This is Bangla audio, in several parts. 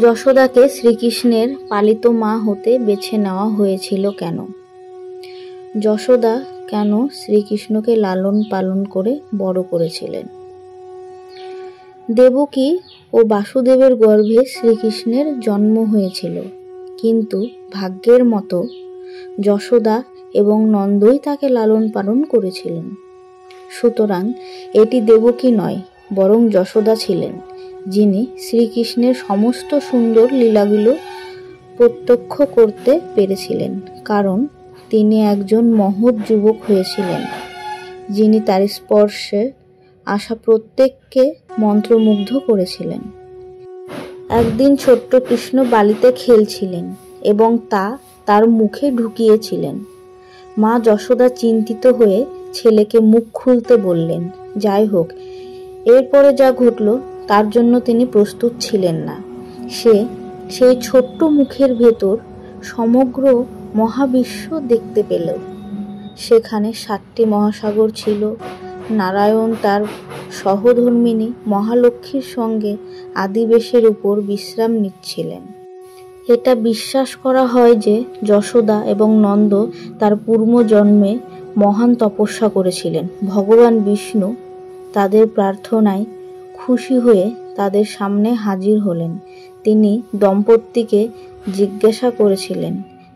যশোদাকে শ্রীকৃষ্ণের পালিত মা হতে বেছে নেওয়া হয়েছিল কেন? যশোদা কেন শ্রীকৃষ্ণকে লালন পালন করে বড় করেছিলেন? দেবকী ও বাসুদেবের গর্ভে শ্রীকৃষ্ণের জন্ম হয়েছিল, কিন্তু ভাগ্যের মতো যশোদা এবং নন্দই তাকে লালন পালন করেছিলেন। সুতরাং এটি দেবকী নয়, বরং যশোদা ছিলেন, যিনি শ্রীকৃষ্ণের সমস্ত সুন্দর লীলাগুলো প্রত্যক্ষ করতে পেরেছিলেন, কারণ তিনি একজন মহৎ যুবক হয়েছিলেন, যিনি তার স্পর্শে আসা প্রত্যেককে মন্ত্রমুগ্ধ করেছিলেন। একদিন ছোট্ট কৃষ্ণ বালিতে খেলছিলেন এবং তার মুখে ঢুকিয়েছিলেন। মা যশোদা চিন্তিত হয়ে ছেলেকে মুখ খুলতে বললেন। যাই হোক, এরপরে যা ঘটল তার জন্য তিনি প্রস্তুত ছিলেন না। সেই ছোট্ট মুখের ভেতর সমগ্র মহাবিশ্ব দেখতে পেল। সেখানে 7টি মহাসাগর ছিল। নারায়ণ তার সহধর্মিণী মহালক্ষ্মীর সঙ্গে আদিবেশের উপর বিশ্রাম নিচ্ছিলেন। এটা বিশ্বাস করা হয় যে যশোদা এবং নন্দ তার পূর্বজন্মে মহান তপস্যা করেছিলেন। ভগবান বিষ্ণু তাদের প্রার্থনায় খুশি হয়ে তাদের সামনে হাজির হলেন। তিনি দম্পতিকে জিজ্ঞাসা করেছিলেন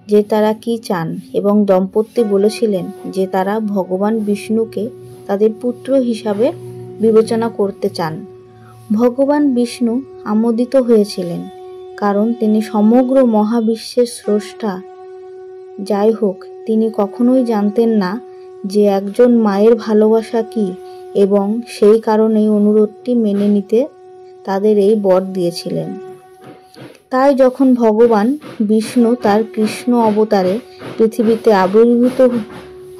যে তারা কি চান, এবং দম্পতি বলেছিলেন যে তারা ভগবান বিষ্ণুকে তাদের পুত্র হিসাবে বিবেচনা করতে চান। ভগবান বিষ্ণু আমোদিত হয়েছিলেন, কারণ তিনি সমগ্র মহাবিশ্বের স্রষ্টা। যাই হোক, তিনি কখনোই জানতেন না যে একজন মায়ের ভালোবাসা কি, এবং সেই কারণেই অনুরোধটি মেনে নিতে তাদের এই বর দিয়েছিলেন। তাই যখন ভগবান বিষ্ণু তার কৃষ্ণ অবতারে পৃথিবীতে আবির্ভূত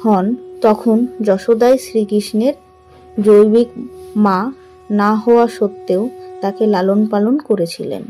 হন, তখন যশোদাই শ্রীকৃষ্ণের জৈবিক মা না হওয়া সত্ত্বেও তাকে লালন পালন করেছিলেন।